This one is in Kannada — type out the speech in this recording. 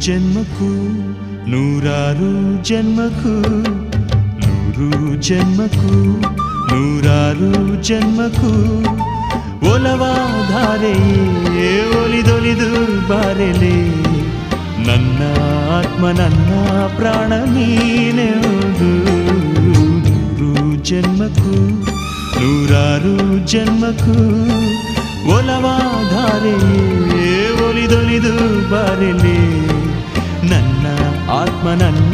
ಜನ್ಮಕ್ಕೂ ನೂರಾರು ಜನ್ಮಕ್ಕೂ ನೂರು ಜನ್ಮಕ್ಕೂ ನೂರಾರು ಜನ್ಮಕ್ಕೂ ಒಲವಾಧಾರೆಯೇ ಒಲಿದೊಲಿದು ಬಾರೆಲೆ ನನ್ನ ಆತ್ಮ ನನ್ನ ಪ್ರಾಣ ನೀನೆಂದು ನೂರು ಜನ್ಮಕ್ಕೂ ನೂರಾರು ಜನ್ಮಕ್ಕೂ ಒಲವಾಧಾರೆಯೇ ಒಲಿದೊಲಿದು ಬಾರೆಲೆ ನನ್ನ ಆತ್ಮ ನನ್ನ